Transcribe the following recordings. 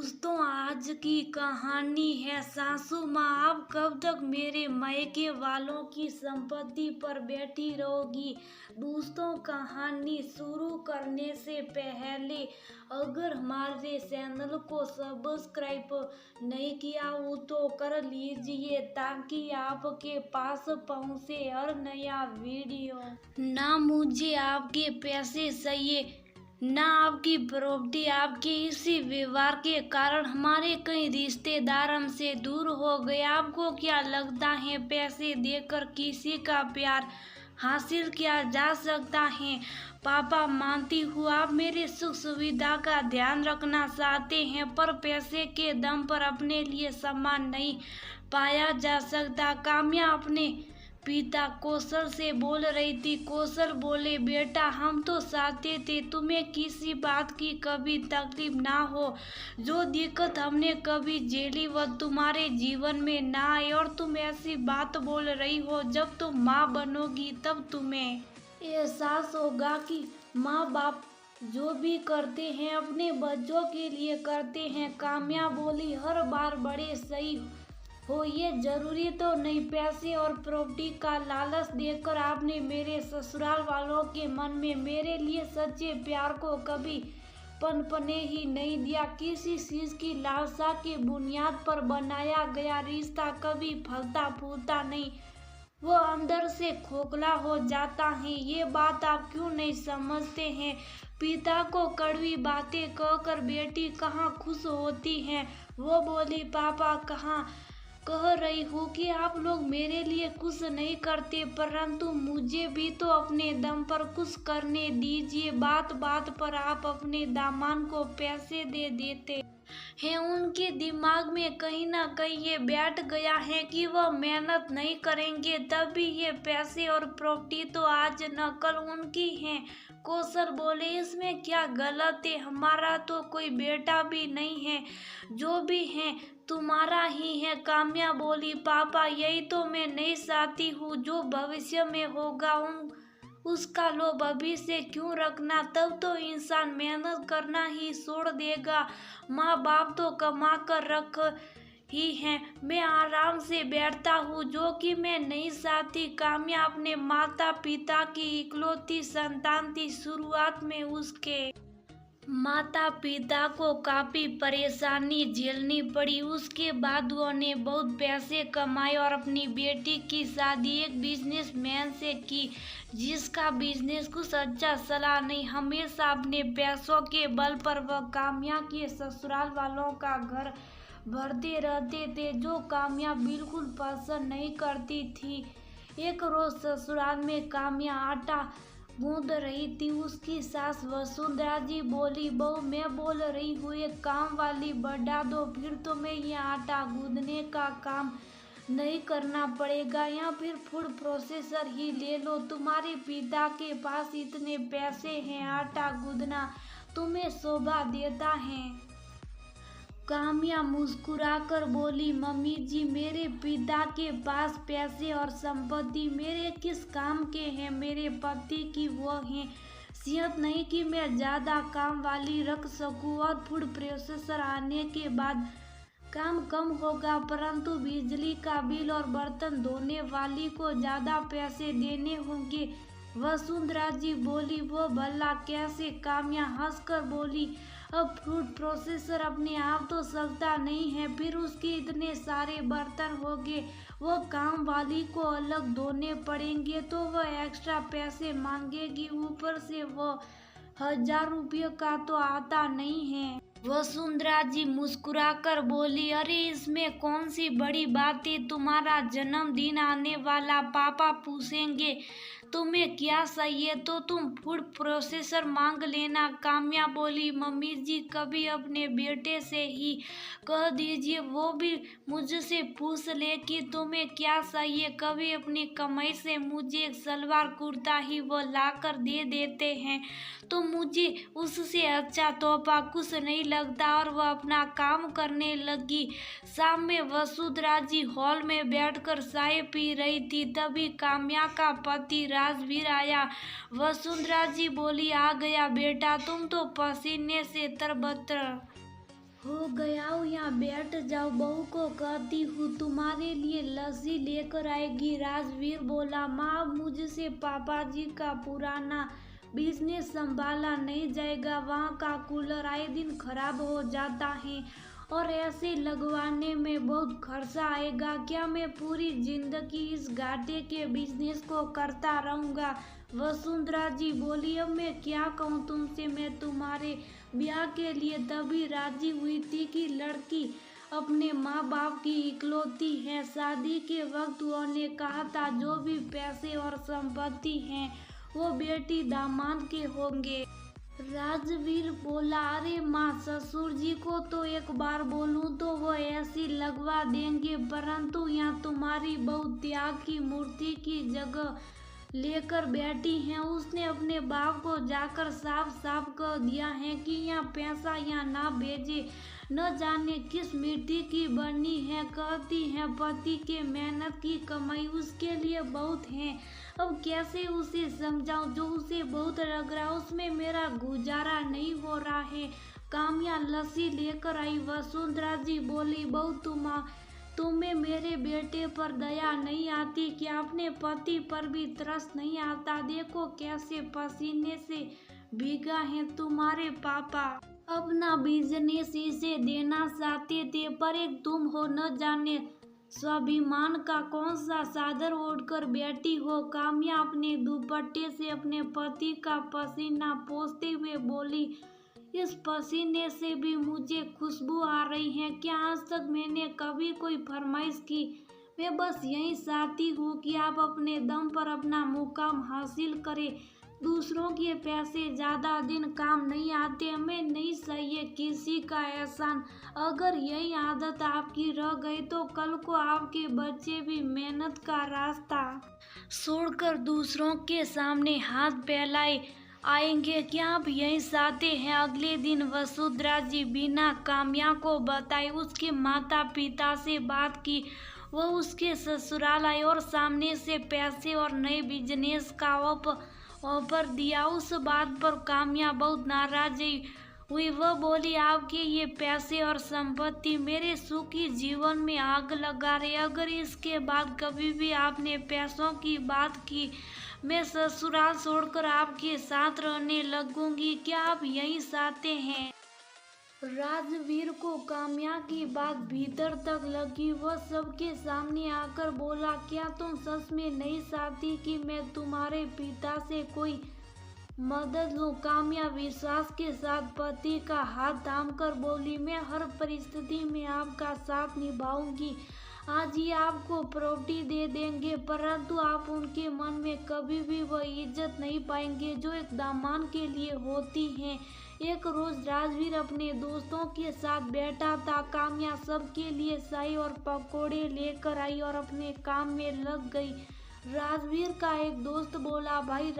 दोस्तों, आज की कहानी है सासू माँ। आप कब तक मेरे मायके वालों की संपत्ति पर बैठी रहोगी। दोस्तों, कहानी शुरू करने से पहले अगर हमारे चैनल को सब्सक्राइब नहीं किया हो तो कर लीजिए ताकि आपके पास पहुंचे हर नया वीडियो। ना मुझे आपके पैसे चाहिए ना आपकी प्रॉपर्टी। आपके इसी व्यवहार के कारण हमारे कई रिश्तेदार हमसे दूर हो गए। आपको क्या लगता है पैसे देकर किसी का प्यार हासिल किया जा सकता है? पापा, मानती हूँ आप मेरे सुख सुविधा का ध्यान रखना चाहते हैं, पर पैसे के दम पर अपने लिए सम्मान नहीं पाया जा सकता। काम्या अपने पिता कौशल से बोल रही थी। कौशल बोले, बेटा हम तो चाहते थे तुम्हें किसी बात की कभी तकलीफ ना हो। जो दिक्कत हमने कभी झेली वह तुम्हारे जीवन में ना आए। और तुम ऐसी बात बोल रही हो, जब तुम माँ बनोगी तब तुम्हें एहसास होगा कि माँ बाप जो भी करते हैं अपने बच्चों के लिए करते हैं। काम्या बोली, हर बार बड़े सही हो ये जरूरी तो नहीं। पैसे और प्रॉपर्टी का लालच देकर आपने मेरे ससुराल वालों के मन में मेरे लिए सच्चे प्यार को कभी पनपने ही नहीं दिया। किसी चीज की लालसा के बुनियाद पर बनाया गया रिश्ता कभी फलता फूलता नहीं, वो अंदर से खोखला हो जाता है। ये बात आप क्यों नहीं समझते हैं? पिता को कड़वी बातें कहकर बेटी कहाँ खुश होती है। वो बोली, पापा कह रही हूँ कि आप लोग मेरे लिए कुछ नहीं करते, परंतु मुझे भी तो अपने दम पर कुछ करने दीजिए। बात बात पर आप अपने दामाद को पैसे दे देते हैं। उनके दिमाग में कहीं ना कहीं ये बैठ गया है कि वह मेहनत नहीं करेंगे तभी ये पैसे और प्रॉपर्टी तो आज नकल उनकी है। कौशल बोले, इसमें क्या गलत है? हमारा तो कोई बेटा भी नहीं है, जो भी है तुम्हारा ही है। काम्या बोली, पापा यही तो मैं नहीं चाहती हूँ। जो भविष्य में होगा उसका लोभ अभी से क्यों रखना? तब तो इंसान मेहनत करना ही छोड़ देगा। माँ बाप तो कमा कर रख ही है, मैं आराम से बैठता हूँ, जो कि मैं नहीं चाहती। काम्या अपने माता पिता की इकलौती संतान थी। शुरुआत में उसके माता पिता को काफी परेशानी झेलनी पड़ी। उसके बाद उन्होंने बहुत पैसे कमाए और अपनी बेटी की शादी एक बिजनेसमैन से की, जिसका बिजनेस कुछ अच्छा चला नहीं। हमेशा अपने पैसों के बल पर वह काम्या के ससुराल वालों का घर भरते रहते थे, जो काम्या बिल्कुल पसंद नहीं करती थी। एक रोज ससुराल में काम्या आटा गूंद रही थी। उसकी सास वसुंधरा जी बोली, बहू मैं बोल रही हूँ एक काम वाली बढ़ा दो, फिर तुम्हें ये आटा गूंदने का काम नहीं करना पड़ेगा, या फिर फूड प्रोसेसर ही ले लो। तुम्हारे पिता के पास इतने पैसे हैं, आटा गूंदना तुम्हें शोभा देता है। काम्या मुस्कुराकर बोली, मम्मी जी मेरे पिता के पास पैसे और संपत्ति मेरे किस काम के हैं? मेरे पति की वो है सेहत नहीं कि मैं ज़्यादा काम वाली रख सकूं, और फूड प्रोसेसर आने के बाद काम कम होगा, परंतु बिजली का बिल और बर्तन धोने वाली को ज़्यादा पैसे देने होंगे। वसुंधरा जी बोली, वो भला कैसे? काम्या हंसकर बोली, अब फूड प्रोसेसर अपने आप तो चलता नहीं है, फिर उसके इतने सारे बर्तन होंगे, वो काम वाली को अलग धोने पड़ेंगे, तो वह एक्स्ट्रा पैसे मांगेगी। ऊपर से वो 1000 रुपये का तो आता नहीं है। वसुंधरा जी मुस्कुराकर बोली, अरे इसमें कौन सी बड़ी बात है? तुम्हारा जन्मदिन आने वाला, पापा पूछेंगे तुम्हें क्या चाहिए तो तुम फूड प्रोसेसर मांग लेना। काम्या बोली, मम्मी जी कभी अपने बेटे से ही कह दीजिए, वो भी मुझसे पूछ ले कि तुम्हें क्या चाहिए। कभी अपनी कमाई से मुझे एक सलवार कुर्ता ही वो ला कर दे देते हैं, तो मुझे उससे अच्छा तोहफा कुछ नहीं लगता। और वह अपना काम करने लगी। शाम में वसुंधरा जी हॉल में बैठकर चाय पी रही थी, तभी काम्या का पति राजवीर आया। वसुंधरा जी बोली, आ गया बेटा, तुम तो पसीने से तरबतर हो गया हूँ, यहाँ बैठ जाओ। बहू को कहती हूँ तुम्हारे लिए लस्सी लेकर आएगी। राजवीर बोला, माँ मुझसे पापा जी का पुराना बिजनेस संभाला नहीं जाएगा। वहाँ का कूलर आए दिन खराब हो जाता है और ऐसे लगवाने में बहुत खर्चा आएगा। क्या मैं पूरी जिंदगी इस घाटे के बिजनेस को करता रहूँगा? वसुंधरा जी बोली, अब मैं क्या कहूँ तुमसे। मैं तुम्हारे ब्याह के लिए तभी राजी हुई थी कि लड़की अपने माँ बाप की इकलौती है। शादी के वक्त उन्होंने कहा था जो भी पैसे और संपत्ति हैं वो बेटी दामाद के होंगे। राजवीर बोला, अरे माँ, ससुर जी को तो एक बार बोलूं तो वो ऐसी लगवा देंगे, परंतु यहाँ तुम्हारी बहू त्याग की मूर्ति की जगह लेकर बैठी है। उसने अपने बाप को जाकर साफ साफ कह दिया है कि यहाँ पैसा यहाँ ना भेजे। न जाने किस मिट्टी की बनी है। कहती है पति के मेहनत की कमाई उसके लिए बहुत है। अब कैसे उसे समझाऊं? जो उसे बहुत लग रहा उसमें मेरा गुजारा नहीं हो रहा है। काम्या लस्सी लेकर आई। वसुंधरा जी बोली, बहू तुम्हें मेरे बेटे पर दया नहीं आती? क्या अपने पति पर भी तरस नहीं आता? देखो कैसे पसीने से भीगा है तुम्हारे पापा। अपना बिजनेस इसे देना चाहते थे, पर एक तुम हो न जाने स्वाभिमान का कौन सा चादर ओढ़कर बैठी हो। काम्या अपने दुपट्टे से अपने पति का पसीना पोंछते हुए बोली, इस पसीने से भी मुझे खुशबू आ रही है। क्या आज तक मैंने कभी कोई फरमाइश की? मैं बस यही चाहती हूँ कि आप अपने दम पर अपना मुकाम हासिल करें। दूसरों के पैसे ज्यादा दिन काम नहीं आते। हमें नहीं चाहिए किसी का एहसान। अगर यही आदत आपकी रह गई तो कल को आपके बच्चे भी मेहनत का रास्ता छोड़कर दूसरों के सामने हाथ फैलाए आएंगे। क्या आप यही चाहते हैं? अगले दिन वसुंधरा जी बिना काम्या को बताए उसके माता पिता से बात की। वह उसके ससुराल आई और सामने से पैसे और नए बिजनेस का ऑफर दिया। उस बात पर काम्या बहुत नाराज हुई। वह बोली, आपके ये पैसे और संपत्ति मेरे सुखी जीवन में आग लगा रहे। अगर इसके बाद कभी भी आपने पैसों की बात की, मैं ससुराल छोड़कर आपके साथ रहने लगूंगी। क्या आप यही चाहते हैं? राजवीर को काम्या की बात भीतर तक लगी। वह सबके सामने आकर बोला, क्या तुम सच में नहीं चाहती कि मैं तुम्हारे पिता से कोई मदद लूं? काम्या विश्वास के साथ पति का हाथ थामकर बोली, मैं हर परिस्थिति में आपका साथ निभाऊंगी। आज ही आपको प्रॉपर्टी दे देंगे, परंतु आप उनके मन में कभी भी वह इज्जत नहीं पाएंगे जो एक दामाद के लिए होती है। एक रोज राजवीर अपने दोस्तों के साथ बैठा था। काम्या सबके लिए चाय और पकौड़े लेकर आई और अपने काम में लग गई। राजवीर का एक दोस्त बोला, भाई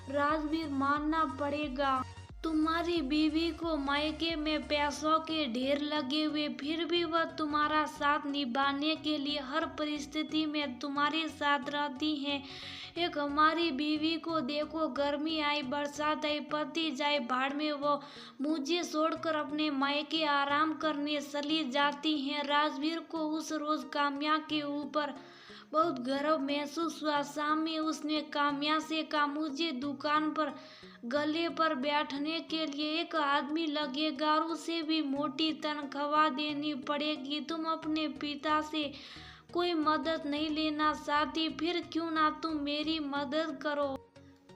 राजवीर मानना पड़ेगा, तुम्हारी बीवी को मायके में पैसों के ढेर लगे हुए, फिर भी वह तुम्हारा साथ निभाने के लिए हर परिस्थिति में तुम्हारे साथ रहती है। एक हमारी बीवी को देखो, गर्मी आई बरसात आई, पति जाए भाड़ में, वो मुझे छोड़कर अपने मायके आराम करने चली जाती हैं। राजवीर को उस रोज काम्या के ऊपर बहुत गर्व महसूस हुआ। शाम में उसने काम्या से कहा, मुझे दुकान पर गले पर बैठने के लिए एक आदमी लगेगा और उसे भी मोटी तनख्वाह देनी पड़ेगी। तुम अपने पिता से कोई मदद नहीं लेना चाहती, फिर क्यों ना तुम मेरी मदद करो?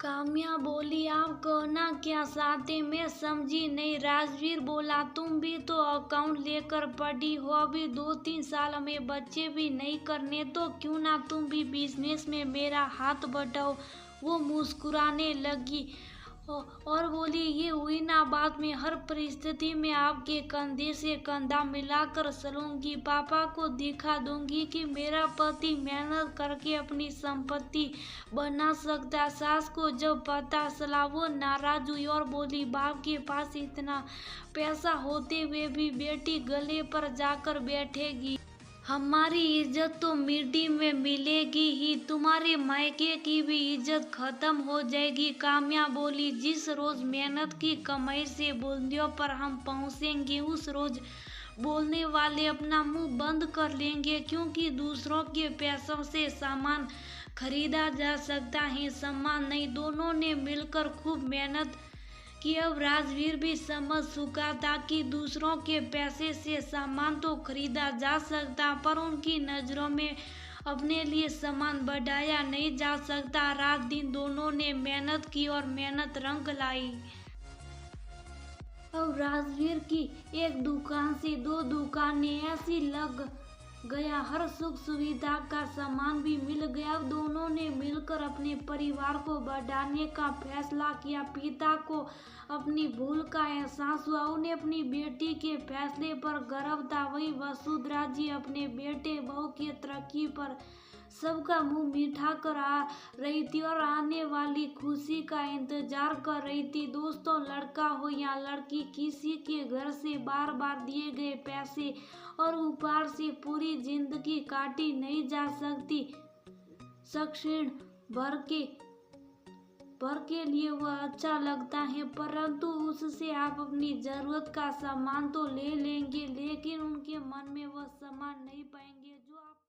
काम्या बोली, आप कहना क्या चाहते? मैं समझी नहीं। राजवीर बोला, तुम भी तो अकाउंट लेकर पढ़ी हो, अभी 2-3 साल हमें बच्चे भी नहीं करने, तो क्यों ना तुम भी बिजनेस में मेरा हाथ बटाओ। वो मुस्कुराने लगी और बोली, ये हुई ना बात। मैं हर परिस्थिति में आपके कंधे से कंधा मिलाकर चलूंगी। पापा को दिखा दूंगी कि मेरा पति मेहनत करके अपनी संपत्ति बना सकता। सास को जब पता चला वो नाराज हुई और बोली, बाप के पास इतना पैसा होते हुए भी बेटी गले पर जाकर बैठेगी। हमारी इज्जत तो मिट्टी में मिलेगी ही, तुम्हारे मायके की भी इज्जत खत्म हो जाएगी। काम्या बोली, जिस रोज मेहनत की कमाई से बुलंदियों पर हम पहुंचेंगे उस रोज बोलने वाले अपना मुंह बंद कर लेंगे, क्योंकि दूसरों के पैसों से सामान खरीदा जा सकता है, सम्मान नहीं। दोनों ने मिलकर खूब मेहनत कि अब राजवीर भी समझ चुका था कि दूसरों के पैसे से सामान तो खरीदा जा सकता, पर उनकी नजरों में अपने लिए सामान बढ़ाया नहीं जा सकता। रात दिन दोनों ने मेहनत की और मेहनत रंग लाई। अब राजवीर की एक दुकान से दो दुकानें ऐसी लग गया, हर सुख सुविधा का सामान भी मिल गया। अब दोनों ने मिलकर अपने परिवार को बढ़ाने का फैसला किया। पिता को अपनी भूल का एहसास हुआ, उन्हें अपनी बेटी के फैसले पर गर्व था। वही वसुंधरा जी अपने बेटे बहू की तरक्की पर सबका मुंह मीठा कर आ रही थी और आने वाली खुशी का इंतजार कर रही थी। दोस्तों, लड़का हो या लड़की, किसी के घर से बार बार दिए गए पैसे और उपहार से पूरी जिंदगी काटी नहीं जा सकती। क्षण भर के लिए वह अच्छा लगता है, परंतु उससे आप अपनी जरूरत का सामान तो ले लेंगे, लेकिन उनके मन में वह सामान नहीं पाएंगे जो आप